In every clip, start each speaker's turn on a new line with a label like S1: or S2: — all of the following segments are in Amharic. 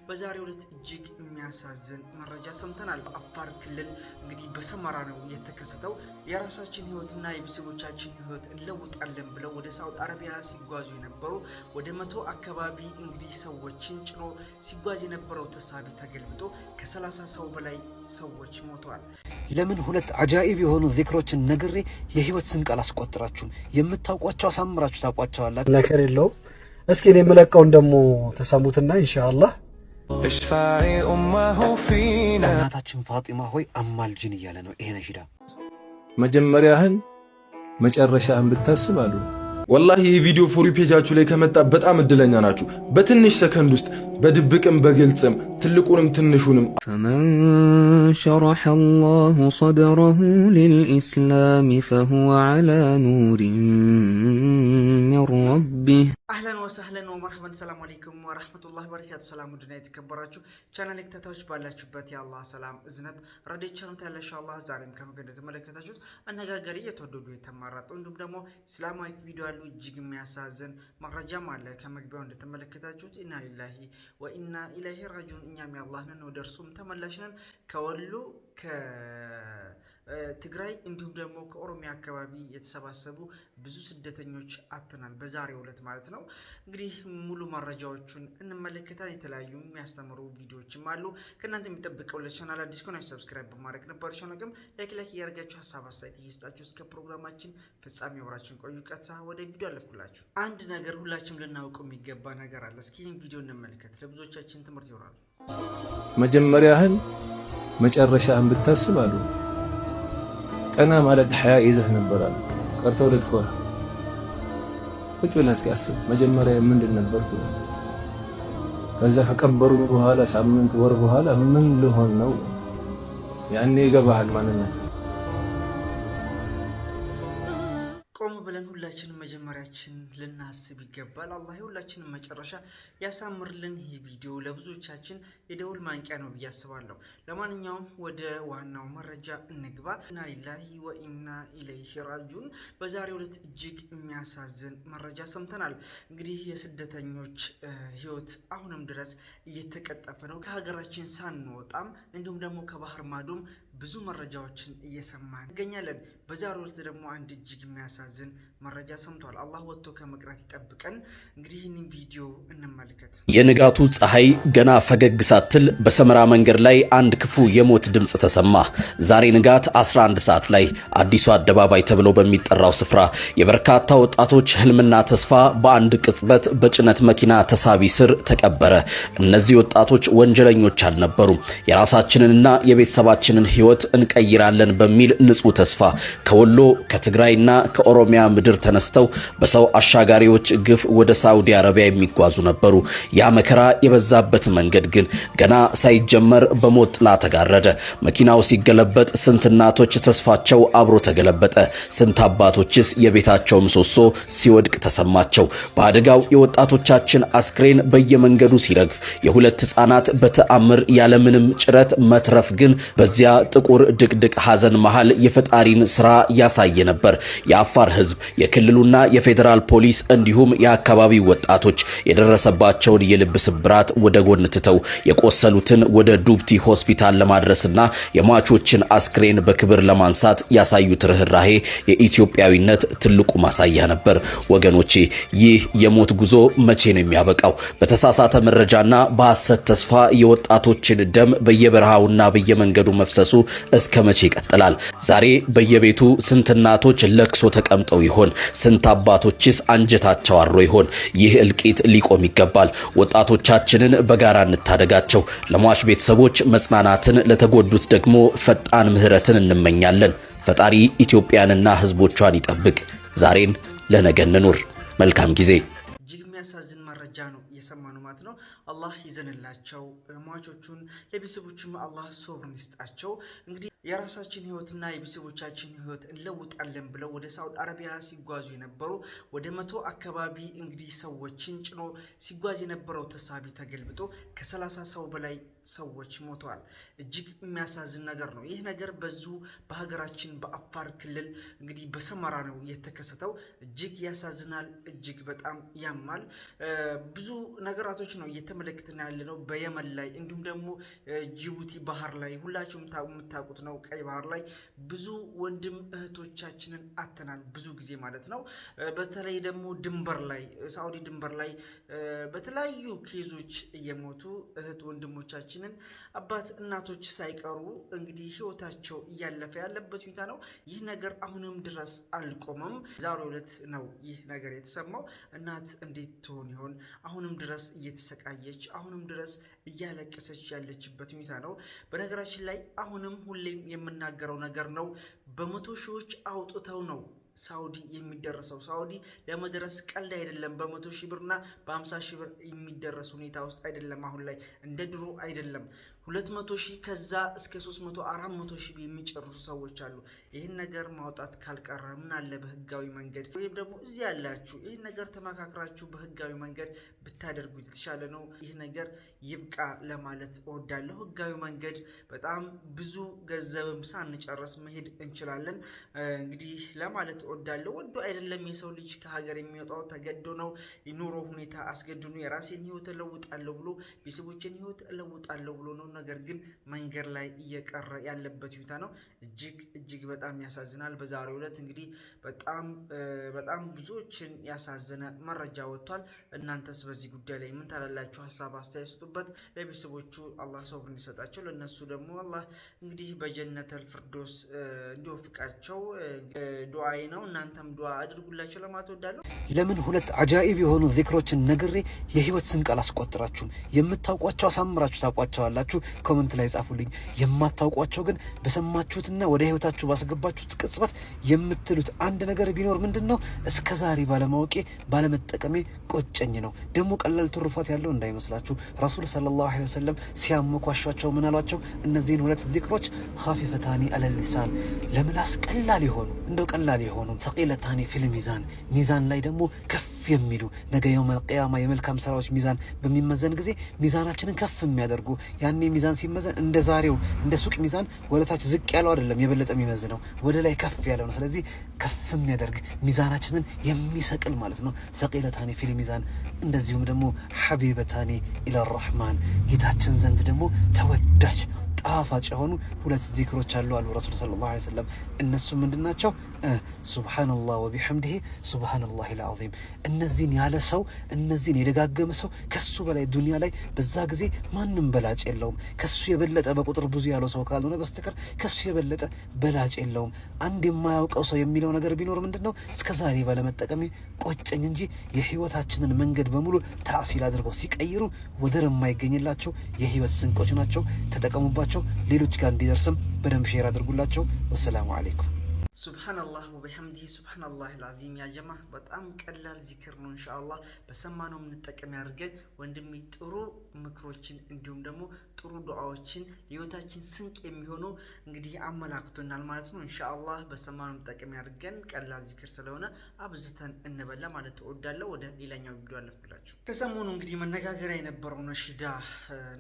S1: በዛሬው ዕለት እጅግ የሚያሳዝን መረጃ ሰምተናል። በአፋር ክልል እንግዲህ በሰመራ ነው የተከሰተው። የራሳችን ህይወትና የቤተሰቦቻችን ህይወት እንለውጣለን ብለው ወደ ሳውዲ አረቢያ ሲጓዙ የነበሩ ወደ 100 አካባቢ እንግዲህ ሰዎችን ጭኖ ሲጓዝ የነበረው ተሳቢ ተገልብጦ ከ30 ሰው በላይ ሰዎች ሞተዋል።
S2: ለምን ሁለት አጃኢብ የሆኑ ዚክሮችን ነግሬ የህይወት ስንቅ አላስቆጥራችሁም? የምታውቋቸው አሳምራችሁ ታውቋቸዋላችሁ።
S3: ነገር የለውም። እስኪ እኔ የምለቀውን ደግሞ ተሰሙትና ኢንሻአላህ
S2: እናታችን ፋጢማ ሆይ አማልጅን እያለ ነው ይሄ ነሽዳ።
S4: መጀመሪያህን መጨረሻህን ብታስብ አሉ።
S5: ወላሂ ይህ ቪዲዮ ፎሪ ፔጃችሁ ላይ ከመጣ በጣም እድለኛ ናችሁ። በትንሽ ሰከንድ ውስጥ በድብቅም በግልጽም ትልቁንም ትንሹንም
S6: فمن شرح الله صدره للإسلام فهو على نور من ربه
S1: አህለን ወሰህለን ወመርሐበን ሰላም አለይኩም ወራህመቱላሂ ወበረካቱ። ሰላም ውድና የተከበራችሁ ቻናል ተከታታዮች ባላችሁበት የአላህ ሰላም እዝነት ረድኤት ቸርነት ያለ ኢንሻአላህ ዛሬም ከመገደ ተመለከታችሁት አነጋጋሪ የተወደዱ የተማራጡ እንዲሁም ደግሞ እስላማዊ ቪዲዮ ያሉ እጅግ የሚያሳዝን መረጃም አለ። ከመግቢያው እንደተመለከታችሁት ኢና ሊላሂ ወኢና ኢለይሂ ራጂዑን እኛም የአላህ ነን ወደ እርሱም ተመላሽ ነን። ከወሎ ከትግራይ እንዲሁም ደግሞ ከኦሮሚያ አካባቢ የተሰባሰቡ ብዙ ስደተኞች አጥተናል በዛሬው ዕለት ማለት ነው። እንግዲህ ሙሉ መረጃዎቹን እንመለከታለን። የተለያዩ የሚያስተምሩ ቪዲዮዎችም አሉ። ከእናንተ የሚጠብቀው ለቻናል አዲስ ከሆናችሁ ሰብስክራይብ በማድረግ ነበር ቻናልም ላይክ እያደረጋችሁ ሀሳብ አስተያየት እየሰጣችሁ እስከ ፕሮግራማችን ፍጻሜ አብራችሁን ቆዩ። ቀጥታ ወደ ቪዲዮ አለፍኩላችሁ። አንድ ነገር ሁላችንም ልናውቀው የሚገባ ነገር አለ። እስኪ ይህን ቪዲዮ እንመልከት፣ ለብዙዎቻችን ትምህርት ይሆናል።
S4: መጀመሪያህን መጨረሻህን ብታስብ አሉ። ቀና ማለት ሐያ ይዘህ ነበራል ቀርተው ልትኮራ ቁጭ ብለህ እስኪ አስብ። መጀመሪያ ምንድን ነበርኩ? ከዛ ከቀበሩ በኋላ ሳምንት ወር በኋላ ምን ልሆን ነው? ያኔ ይገባሃል ማንነት።
S1: ቆም ብለን ሁላችንም መጀመሪያችን ልናስብ ይገባል። አላህ ሁላችንም መጨረሻ ያሳምርልን። ይህ ቪዲዮ ለብዙዎቻችን የደውል ማንቂያ ነው ብዬ አስባለሁ። ለማንኛውም ወደ ዋናው መረጃ እንግባ። ኢና ሊላሂ ወኢና ኢለይሂ ራጂዑን። በዛሬው ዕለት እጅግ የሚያሳዝን መረጃ ሰምተናል። እንግዲህ የስደተኞች ህይወት አሁንም ድረስ እየተቀጠፈ ነው። ከሀገራችን ሳንወጣም እንዲሁም ደግሞ ከባህር ማዶም ብዙ መረጃዎችን እየሰማን እንገኛለን። በዛሬው ዕለት ደግሞ አንድ እጅግ የሚያሳዝን መረጃ ሰምቷል። አላህ ወጥቶ ከመቅረት ይጠብቀን። እንግዲህ ይህንን ቪዲዮ እንመልከት።
S7: የንጋቱ ፀሐይ ገና ፈገግ ሳትል በሰመራ መንገድ ላይ አንድ ክፉ የሞት ድምፅ ተሰማ። ዛሬ ንጋት 11 ሰዓት ላይ አዲሱ አደባባይ ተብሎ በሚጠራው ስፍራ የበርካታ ወጣቶች ህልምና ተስፋ በአንድ ቅጽበት በጭነት መኪና ተሳቢ ስር ተቀበረ። እነዚህ ወጣቶች ወንጀለኞች አልነበሩም። የራሳችንንና የቤተሰባችንን ህይወት እንቀይራለን በሚል ንጹህ ተስፋ ከወሎ ከትግራይና ከኦሮሚያ ምድር ተነስተው በሰው አሻጋሪዎች ግፍ ወደ ሳውዲ አረቢያ የሚጓዙ ነበሩ። ያ መከራ የበዛበት መንገድ ግን ገና ሳይጀመር በሞት ጥላ ተጋረደ። መኪናው ሲገለበጥ ስንት እናቶች ተስፋቸው አብሮ ተገለበጠ። ስንት አባቶችስ የቤታቸው ምሰሶ ሲወድቅ ተሰማቸው። በአደጋው የወጣቶቻችን አስክሬን በየመንገዱ ሲረግፍ፣ የሁለት ህፃናት በተአምር ያለምንም ጭረት መትረፍ ግን በዚያ ጥቁር ድቅድቅ ሐዘን መሃል የፈጣሪን ስራ ያሳየ ነበር። የአፋር ህዝብ፣ የክልሉና የፌዴራል ፖሊስ እንዲሁም የአካባቢው ወጣቶች የደረሰባቸውን የልብ ስብራት ወደ ጎን ትተው የቆሰሉትን ወደ ዱብቲ ሆስፒታል ለማድረስና የሟቾችን አስክሬን በክብር ለማንሳት ያሳዩት ርህራሄ የኢትዮጵያዊነት ትልቁ ማሳያ ነበር። ወገኖቼ ይህ የሞት ጉዞ መቼ ነው የሚያበቃው? በተሳሳተ መረጃና በሐሰት ተስፋ የወጣቶችን ደም በየበረሃውና በየመንገዱ መፍሰሱ እስከ መቼ ይቀጥላል? ዛሬ በየቤቱ ስንት እናቶች ለቅሶ ተቀምጠው ይሆን? ስንት አባቶችስ አንጀታቸው አሮ ይሆን? ይህ እልቂት ሊቆም ይገባል። ወጣቶቻችንን በጋራ እንታደጋቸው። ለሟች ቤተሰቦች መጽናናትን፣ ለተጎዱት ደግሞ ፈጣን ምህረትን እንመኛለን። ፈጣሪ ኢትዮጵያንና ህዝቦቿን ይጠብቅ። ዛሬን ለነገ እንኑር። መልካም ጊዜ።
S1: እጅግ የሚያሳዝን መረጃ ነው የሰማነው ማለት ነው። አላህ ይዘንላቸው ሟቾቹን፣ ለቤተሰቦቹም አላህ ሶብርን ይስጣቸው። እንግዲህ የራሳችን ህይወትና የቤተሰቦቻችን ህይወት እንለውጣለን ብለው ወደ ሳውዲ አረቢያ ሲጓዙ የነበሩ ወደ 100 አካባቢ እንግዲህ ሰዎችን ጭኖ ሲጓዝ የነበረው ተሳቢ ተገልብጦ ከ30 ሰው በላይ ሰዎች ሞተዋል። እጅግ የሚያሳዝን ነገር ነው። ይህ ነገር በሀገራችን በአፋር ክልል እንግዲህ በሰመራ ነው የተከሰተው። እጅግ ያሳዝናል። እጅግ በጣም ያማል። ብዙ ነገራቶች ነው እየተመለከትን ያለነው በየመን ላይ እንዲሁም ደግሞ ጅቡቲ ባህር ላይ ሁላችሁም የምታውቁት ነው። ቀይ ባህር ላይ ብዙ ወንድም እህቶቻችንን አተናል ብዙ ጊዜ ማለት ነው። በተለይ ደግሞ ድንበር ላይ ሳውዲ ድንበር ላይ በተለያዩ ኬዞች እየሞቱ እህት ወንድሞቻችንን አባት እናቶች ሳይቀሩ እንግዲህ ህይወታቸው እያለፈ ያለበት ሁኔታ ነው። ይህ ነገር አሁንም ድረስ አልቆመም። ዛሬው ዕለት ነው ይህ ነገር የተሰማው። እናት እንዴት ትሆን ይሆን? አሁንም ድረስ እየተሰቃየች አሁንም ድረስ እያለቀሰች ያለችበት ሁኔታ ነው። በነገራችን ላይ አሁንም ሁሌም የምናገረው ነገር ነው። በመቶ ሺዎች አውጥተው ነው ሳውዲ የሚደረሰው። ሳውዲ ለመድረስ ቀልድ አይደለም። በ100 ሺህ ብርና በ50 ሺህ ብር የሚደረስ ሁኔታ ውስጥ አይደለም። አሁን ላይ እንደ ድሮ አይደለም። 200 ሺህ ከዛ እስከ 300 400 ሺህ የሚጨርሱ ሰዎች አሉ። ይህን ነገር ማውጣት ካልቀረ ምን አለ በህጋዊ መንገድ ወይም ደግሞ እዚህ ያላችሁ ይህን ነገር ተመካክራችሁ በህጋዊ መንገድ ብታደርጉ የተሻለ ነው። ይህ ነገር ይብቃ ለማለት እወዳለሁ። ህጋዊ መንገድ በጣም ብዙ ገንዘብም ሳንጨርስ መሄድ እንችላለን እንግዲህ ለማለት እወዳለሁ። ወዶ አይደለም የሰው ልጅ ከሀገር የሚወጣው ተገዶ ነው። የኑሮ ሁኔታ አስገድዶ የራሴን ህይወት እለውጣለሁ ብሎ ቤተሰቦችን ህይወት እለውጣለሁ ብሎ ነው። ነገር ግን መንገድ ላይ እየቀረ ያለበት ሁኔታ ነው። እጅግ በጣም ያሳዝናል። በዛሬው ዕለት እንግዲህ በጣም ብዙዎችን ያሳዘነ መረጃ ወጥቷል። እናንተስ በዚህ ጉዳይ ላይ ምን ታላላችሁ? ሀሳብ አስተያየት ስጡበት። ለቤተሰቦቹ አላህ ሰብር እንዲሰጣቸው ለነሱ ደግሞ አላህ እንግዲህ በጀነተል ፊርዶስ እንዲወፍቃቸው ዱዓዬ ነው። እናንተም ዱዓ አድርጉላቸው ለማለት እወዳለሁ።
S2: ለምን ሁለት አጃኢብ የሆኑ ዚክሮችን ነግሬ የህይወት ስንቅ አላስቆጥራችሁም? የምታውቋቸው አሳምራችሁ ታውቋቸዋላችሁ። ኮሜንት ላይ ጻፉልኝ። የማታውቋቸው ግን በሰማችሁትና ወደ ህይወታችሁ ባስገባችሁት ቅጽበት የምትሉት አንድ ነገር ቢኖር ምንድነው? እስከዛሬ ባለማወቄ ባለመጠቀሜ ቆጨኝ ነው። ደግሞ ቀላል ትሩፋት ያለው እንዳይመስላችሁ። ረሱል ሰለላሁ ዐለይሂ ወሰለም ሲያመኳሿቸው ምን አሏቸው? እነዚህን ሁለት ዚክሮች ኻፊፈታኒ አለል ሊሳን ለምላስ ቀላል የሆኑ እንደው ቀላል የሆኑ ተቂለታኒ ፊል ሚዛን ላይ ደግሞ ከፍ የሚሉ ነገ የውመል ቂያማ የመልካም ስራዎች ሚዛን በሚመዘን ጊዜ ሚዛናችንን ከፍ የሚያደርጉ ያኔ ሚዛን ሲመዘን እንደ ዛሬው እንደ ሱቅ ሚዛን ወደታች ዝቅ ያለው አይደለም፣ የበለጠ የሚመዝነው ወደ ላይ ከፍ ያለው ነው። ስለዚህ ከፍ የሚያደርግ ሚዛናችንን የሚሰቅል ማለት ነው። ሰቂለታኒ ፊል ሚዛን። እንደዚሁም ደግሞ ሐቢበታኒ ኢላ ረሕማን ጌታችን ዘንድ ደግሞ ተወዳጅ ጣፋጭ የሆኑ ሁለት ዚክሮች አሉ ረሱል ሰለላሁ ዐለይሂ ወሰለም። እነሱ ምንድናቸው? ሱብሃንአላህ ወቢሐምዲሂ ሱብሃንአላሂል ዐዚም። እነዚህን ያለ ሰው እነዚህን የደጋገመ ሰው ከሱ በላይ ዱንያ ላይ በዛ ጊዜ ማንም በላጭ የለውም። ከሱ የበለጠ በቁጥር ብዙ ያለው ሰው ካልሆነ በስተቀር ከሱ የበለጠ በላጭ የለውም። አንድ የማያውቀው ሰው የሚለው ነገር ቢኖር ምንድነው? እስከዛሬ ባለመጠቀሜ ቆጨኝ እንጂ የህይወታችንን መንገድ በሙሉ ታሲል አድርገው ሲቀይሩ ወደር የማይገኝላቸው የህይወት ስንቆች ናቸው። ተጠቀሙባቸው። ሌሎች ጋር እንዲደርስም በደንብ ሼር አድርጉላቸው። ወሰላሙ አለይኩም።
S1: ሱብሃንአላህ ወቢሐምዲሂ ሱብሃንአላሂል ዐዚም። ያ ጀማ በጣም ቀላል ዚክር ነው። ኢንሻአላህ በሰማነው የምንጠቀም ያድርገን። ወንድሜ ጥሩ ምክሮችን እንዲሁም ደግሞ ጥሩ ዱዓዎችን ህይወታችን ስንቅ የሚሆኑ እንግዲህ አመላክቶናል ማለት ነው። ኢንሻአላህ በሰማነው የምንጠቀም ያድርገን። ቀላል ዚክር ስለሆነ አብዝተን እንበላ ማለት እወዳለሁ። ወደ ሌላኛው ቪዲዮ አለፍኩላችሁ። ከሰሞኑ እንግዲህ መነጋገሪያ የነበረው ነሽዳ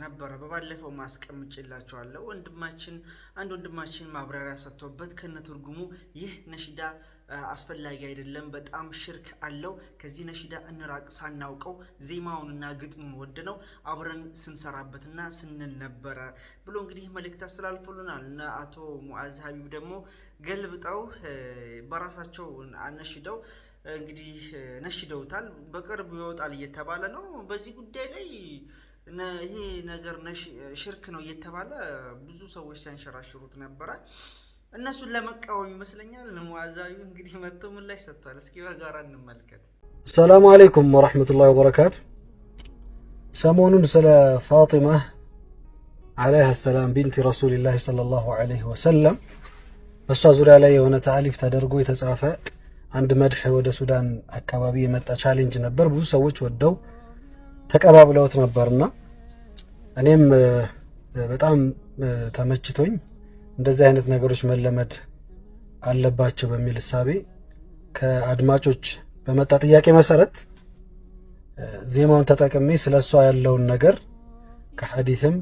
S1: ነበረ። በባለፈው ማስቀምጬላችኋለሁ። አንድ ወንድማችን ማብራሪያ ሰጥቶበት ከነትርጉሙ ይህ ነሽዳ አስፈላጊ አይደለም፣ በጣም ሽርክ አለው፣ ከዚህ ነሽዳ እንራቅ፣ ሳናውቀው ዜማውንና ግጥሙን ወደነው አብረን ስንሰራበትና ስንል ነበረ ብሎ እንግዲህ መልእክት አስተላልፎልናል። እና አቶ ሙአዝ ሀቢብ ደግሞ ገልብጠው በራሳቸው ነሽደው እንግዲህ ነሽደውታል። በቅርብ ይወጣል እየተባለ ነው። በዚህ ጉዳይ ላይ ይሄ ነገር ሽርክ ነው እየተባለ ብዙ ሰዎች ሲያንሸራሽሩት ነበረ። እነሱን ለመቃወም ይመስለኛል ሙአዛዊ እንግዲህ መጥቶ ምላሽ ሰጥቷል። እስኪ በጋራ እንመልከት።
S3: ሰላም አለይኩም ወራህመቱላሂ ወበረካቱ። ሰሞኑን ስለ ፋጢማ አለይሃ ሰላም ቢንት ረሱልላህ ሰለላሁ ዐለይሂ ወሰለም በሷ ዙሪያ ላይ የሆነ ታሊፍ ተደርጎ የተጻፈ አንድ መድህ ወደ ሱዳን አካባቢ የመጣ ቻሌንጅ ነበር። ብዙ ሰዎች ወደው ተቀባብለውት ነበርና እኔም በጣም ተመችቶኝ እንደዚህ አይነት ነገሮች መለመድ አለባቸው በሚል እሳቤ ከአድማጮች በመጣ ጥያቄ መሰረት ዜማውን ተጠቅሜ ስለሷ ያለውን ነገር ከሐዲስም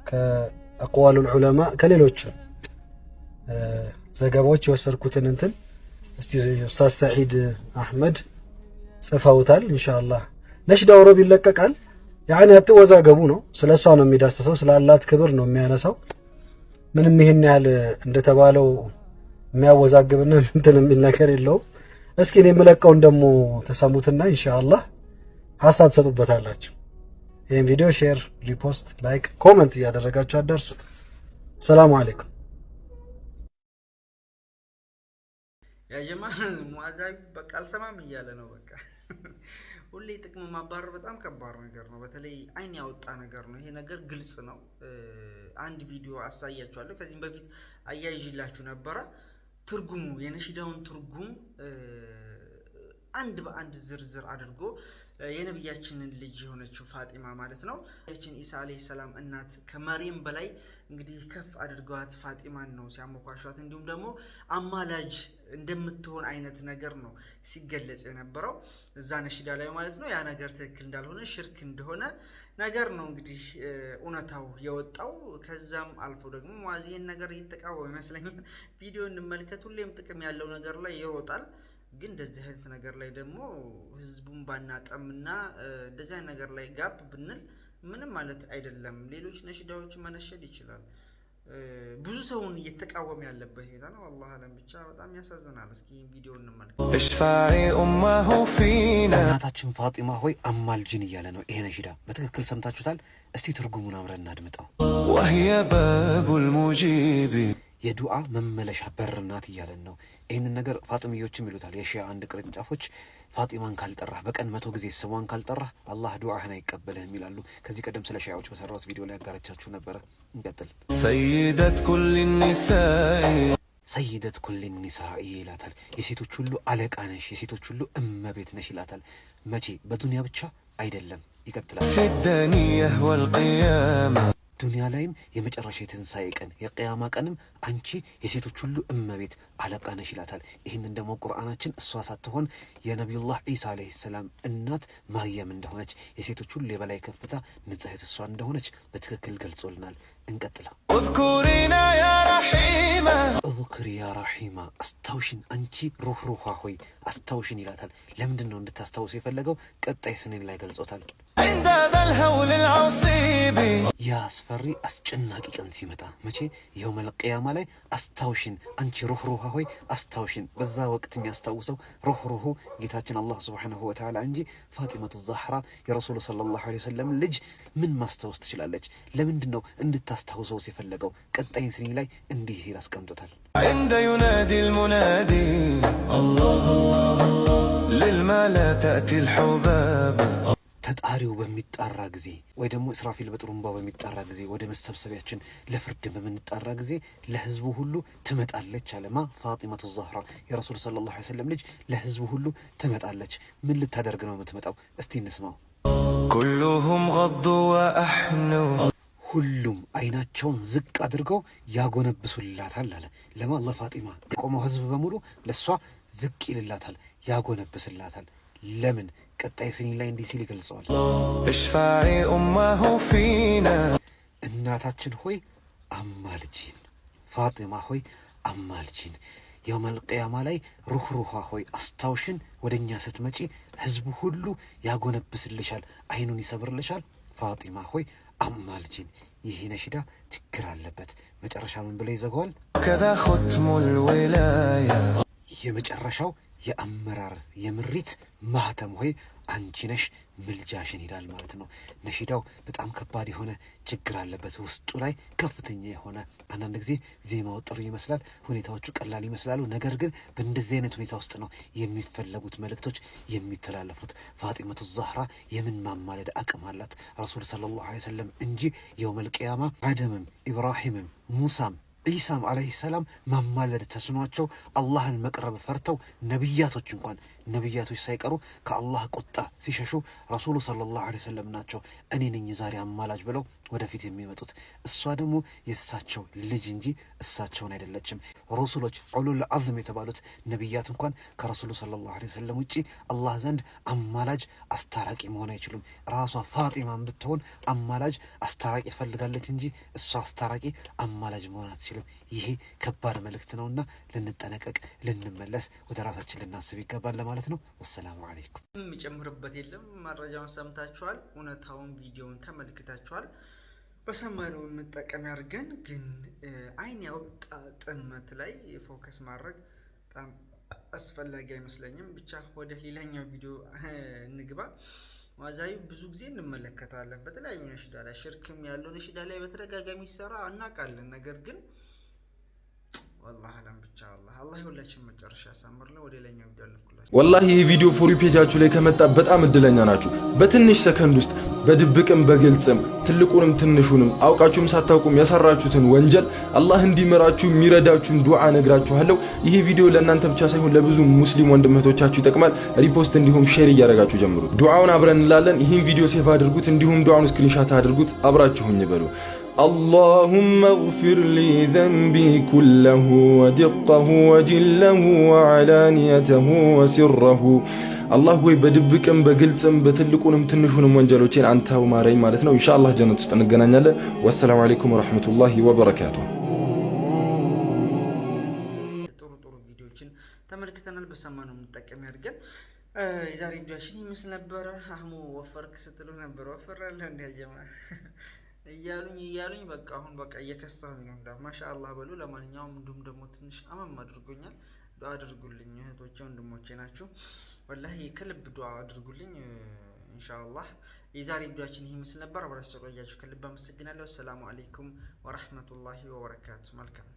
S3: ከአቅዋሉል ዑለማ ከሌሎችም ዘገባዎች የወሰድኩትን እንትን እስቲ ኡስታዝ ሰዒድ አህመድ ጽፈውታል። ኢንሻአላህ ነሽዳው ሮብ ይለቀቃል። ያኔ አትወዛገቡ ነው። ስለሷ ነው የሚዳሰሰው፣ ስላላት ክብር ነው የሚያነሳው። ምንም ይሄን ያህል እንደተባለው የሚያወዛግብና እንትን የሚል ነገር የለውም። እስኪ እኔ የምለቀውን ደግሞ ተሰሙትና ኢንሻአላህ ሐሳብ ትሰጡበታላችሁ። ይሄን ቪዲዮ ሼር፣ ሪፖስት፣ ላይክ፣ ኮሜንት እያደረጋችሁ አዳርሱት። ሰላም አለይኩም።
S1: ያ ጀማ ሙአዛቢ በቃ አልሰማም እያለ ነው። በቃ ሁሌ ጥቅም ማባረር በጣም ከባድ ነገር ነው። በተለይ አይን ያወጣ ነገር ነው። ይሄ ነገር ግልጽ ነው። አንድ ቪዲዮ አሳያችኋለሁ። ከዚህም በፊት አያይዤላችሁ ነበረ። ትርጉሙ የነሽዳውን ትርጉም አንድ በአንድ ዝርዝር አድርጎ የነብያችንን ልጅ የሆነችው ፋጢማ ማለት ነው ያችን ኢሳ አለይሂ ሰላም እናት ከመርየም በላይ እንግዲህ ከፍ አድርገዋት ፋጢማን ነው ሲያሞካሿት፣ እንዲሁም ደግሞ አማላጅ እንደምትሆን አይነት ነገር ነው ሲገለጽ የነበረው እዛ ነሽዳ ላይ ማለት ነው። ያ ነገር ትክክል እንዳልሆነ ሽርክ እንደሆነ ነገር ነው እንግዲህ እውነታው የወጣው። ከዛም አልፎ ደግሞ ሙአዚን ነገር እየተቃወመ ይመስለኛል። ቪዲዮ እንመልከት። ሁሌም ጥቅም ያለው ነገር ላይ ይሮጣል። ግን እንደዚህ አይነት ነገር ላይ ደግሞ ህዝቡን ባናጠምና እንደዚህ አይነት ነገር ላይ ጋፕ ብንል ምንም ማለት አይደለም። ሌሎች ነሽዳዎች መነሸድ ይችላል። ብዙ ሰውን እየተቃወመ ያለበት ሁኔታ ነው። አላህ አለም ብቻ በጣም ያሳዝናል። እስኪ ቪዲዮ እንመልከት።
S2: እናታችን ፋጢማ ሆይ አማልጅን እያለ ነው ይሄ ነሽዳ። በትክክል ሰምታችሁታል። እስቲ ትርጉሙን አብረን እናድምጠው።
S8: ወህየ ባቡል ሙጂብ
S2: የዱዓ መመለሻ በር ናት እያለን ነው። ይህንን ነገር ፋጢሚዮችም ይሉታል። የሺያ አንድ ቅርንጫፎች ፋጢማን ካልጠራህ በቀን 100 ጊዜ ስሟን ካልጠራህ አላህ ዱዓህን አይቀበልህም ይላሉ። ከዚህ ቀደም ስለ ሺያዎች በሰራሁት ቪዲዮ ላይ አጋራቻችሁ ነበረ። እንቀጥል። ሰይደት ኩል ኒሳኢ ይላታል። የሴቶች ሁሉ አለቃ ነሽ፣ የሴቶች ሁሉ እመቤት ነሽ ይላታል። መቼ? በዱንያ ብቻ አይደለም። ይቀጥላል። ዱንያ ላይም የመጨረሻ የትንሣኤ ቀን የቅያማ ቀንም አንቺ የሴቶች ሁሉ እመቤት አለቃ ነሽ ይላታል። ይህንን ደግሞ ቁርአናችን እሷ ሳትሆን የነቢዩላህ ዒሳ አለይሂ ሰላም እናት መርየም እንደሆነች የሴቶች ሁሉ የበላይ ከፍታ ንጽሕት እሷ እንደሆነች በትክክል ገልጾልናል። እንቀጥላ። እዝኩሪ ያ ረሒማ አስታውሽን አንቺ ሩህሩሃ ሆይ አስታውሽን ይላታል። ለምንድን ነው እንድታስታውሱ የፈለገው? ቀጣይ ስኔን ላይ ገልጾታል። ያ አስፈሪ አስጨናቂ ቀን ሲመጣ መቼ? የውመል ቂያማ ላይ አስታውሽን አንቺ ሩህሩሃ ሆይ አስታውሽን። በዛ ወቅት የሚያስታውሰው ሩህሩሁ ጌታችን አላህ ሱብሓነሁ ወተዓላ እንጂ ፋጢመቱ ዛህራ የረሱሉ ሰለላሁ ዐለይሂ ወሰለም ልጅ ምን ማስታወስ ትችላለች? ለምንድን ነው እንድታስታውሰው የፈለገው? ቀጣይ ስኒ ላይ እንዲህ ሲል አስቀምጦታል።
S8: عند ينادي المنادي الله للما لا تأتي الحباب
S2: ተጣሪው በሚጣራ ጊዜ ወይ ደግሞ እስራፊል በጥሩምባ በሚጣራ ጊዜ ወደ መሰብሰቢያችን ለፍርድ በምንጣራ ጊዜ ለህዝቡ ሁሉ ትመጣለች አለማ ፋጢመቱ ዛህራ የረሱል ሰለላሁ ዐለይሂ ወሰለም ልጅ ለህዝቡ ሁሉ ትመጣለች። ምን ልታደርግ ነው የምትመጣው? እስቲ እንስማው።
S8: كلهم غضوا وأحنوا
S2: ሁሉም አይናቸውን ዝቅ አድርገው ያጎነብሱላታል አለ። ለማ ለፋጢማ የቆመው ህዝብ በሙሉ ለሷ ዝቅ ይልላታል፣ ያጎነብስላታል። ለምን? ቀጣይ ስኒ ላይ እንዲህ ሲል ይገልጸዋል።
S8: እሽፋዒ ኡማሁ ፊና
S2: እናታችን ሆይ አማልጂን፣ ፋጢማ ሆይ አማልጂን። የውመል ቂያማ ላይ ሩህሩሃ ሆይ አስታውሽን። ወደኛ ስትመጪ ህዝቡ ሁሉ ያጎነብስልሻል፣ አይኑን ይሰብርልሻል። ፋጢማ ሆይ አማልጂን። ይህ ነሽዳ ችግር አለበት። መጨረሻ ምን ብሎ ይዘጋዋል?
S8: ከዛ ኹትሙል ዊላያ
S2: የመጨረሻው የአመራር የምሪት ማህተም ሆይ አንቺ ነሽ ምልጃሽን ይላል ማለት ነው። ነሽዳው በጣም ከባድ የሆነ ችግር አለበት ውስጡ ላይ ከፍተኛ የሆነ አንዳንድ ጊዜ ዜማው ጥሩ ይመስላል፣ ሁኔታዎቹ ቀላል ይመስላሉ። ነገር ግን በእንደዚህ አይነት ሁኔታ ውስጥ ነው የሚፈለጉት መልእክቶች የሚተላለፉት። ፋጢመቱ ዛህራ የምን ማማለድ አቅም አላት? ረሱል ሰለላሁ ዐለይሂ ወሰለም እንጂ የውመል ቂያማ አደምም ኢብራሂምም ሙሳም ዒሳም አለይሂ ሰላም ማማለድ ተስኗቸው አላህን መቅረብ ፈርተው ነቢያቶች እንኳን ነቢያቶች ሳይቀሩ ከአላህ ቁጣ ሲሸሹ ረሱሉ ሰለላሁ ዐለይሂ ወሰለም ናቸው እኔ ነኝ ዛሬ አማላጅ ብለው ወደፊት የሚመጡት። እሷ ደግሞ የእሳቸው ልጅ እንጂ እሳቸውን አይደለችም። ረሱሎች ኡሉል አዝም የተባሉት ነቢያት እንኳን ከረሱሉ ሰለላሁ ዐለይሂ ወሰለም ውጪ አላህ ዘንድ አማላጅ አስታራቂ መሆን አይችሉም። ራሷ ፋጢማን ብትሆን አማላጅ አስታራቂ ትፈልጋለች እንጂ እሷ አስታራቂ አማላጅ መሆን አትችልም። ይሄ ከባድ መልእክት ነውና ልንጠነቀቅ፣ ልንመለስ፣ ወደ ራሳችን ልናስብ ይገባል ለማለት ነው። ወሰላሙ አለይኩም።
S1: የሚጨምርበት የለም። መረጃውን ሰምታችኋል። እውነታውን ቪዲዮውን ተመልክታችኋል። በሰማነው መጠቀም ያድርገን። ግን አይን ያወጣ ጥመት ላይ ፎከስ ማድረግ በጣም አስፈላጊ አይመስለኝም። ብቻ ወደ ሌላኛው ቪዲዮ እንግባ። ዋዛዩ ብዙ ጊዜ እንመለከታለን በተለያዩ ነሽዳ ላይ፣ ሽርክም ያለው ነሽዳ ላይ በተደጋጋሚ ይሰራ እናውቃለን። ነገር ግን والله አለም ብቻ አላህ ሁላችን መጨረሻ ያሳምርልን። ወደ ሌላኛው ቪዲዮ አልኩላችሁ።
S5: ወላሂ ይህ ቪዲዮ ፎሪ ፔጃችሁ ላይ ከመጣ በጣም እድለኛ ናችሁ። በትንሽ ሰከንድ ውስጥ በድብቅም በግልጽም ትልቁንም ትንሹንም አውቃችሁም ሳታውቁም ያሰራችሁትን ወንጀል አላህ እንዲመራችሁ የሚረዳችሁን ዱዓ ነግራችኋለሁ። ይህ ቪዲዮ ለእናንተ ብቻ ሳይሆን ለብዙ ሙስሊም ወንድምህቶቻችሁ ይጠቅማል። ሪፖስት እንዲሁም ሼር እያደረጋችሁ ጀምሩት። ዱዓውን አብረን እንላለን። ይህን ቪዲዮ ሴቭ አድርጉት፣ እንዲሁም ዱዓውን ስክሪንሻት አድርጉት። አብራችሁኝ በሉ። اللهم اغفر لي ذنبي كله ودقه وجله وعلانيته وسره الله ወይ በድብቅም በግልጽም በትልቁንም ትንሹንም ወንጀሎችን አንተው ማረኝ ማለት ነው። ኢንሻአላህ ጀነት ውስጥ እንገናኛለን። ወሰላሙ አለይኩም ወራህመቱላሂ ወበረካቱ።
S1: ጥሩ ቪዲዮችን ተመልክተናል። በሰማነው እንጠቀም ያድርገን። የዛሬ ቪዲዮችን ይመስል ነበር። አህሙ ወፈርክ ስትሉ ነበር። ወፈራለሁ እንደ ጀማ እያሉኝ በቃ አሁን በቃ እየከሳሁኝ ነው። እንዳ ማሻአላህ በሉ። ለማንኛውም እንዲሁም ደግሞ ትንሽ አመም አድርጎኛል። ዱአ አድርጉልኝ እህቶቼ ወንድሞቼ ናችሁ። ወላሂ ከልብ ዱአ አድርጉልኝ ኢንሻአላህ። የዛሬ ቪዲዮአችን ይህ ምስል ነበር። አብራችሁ ስለቆያችሁ ከልብ አመሰግናለሁ። ሰላሙ አለይኩም ወራህመቱላሂ ወበረካቱ። መልካም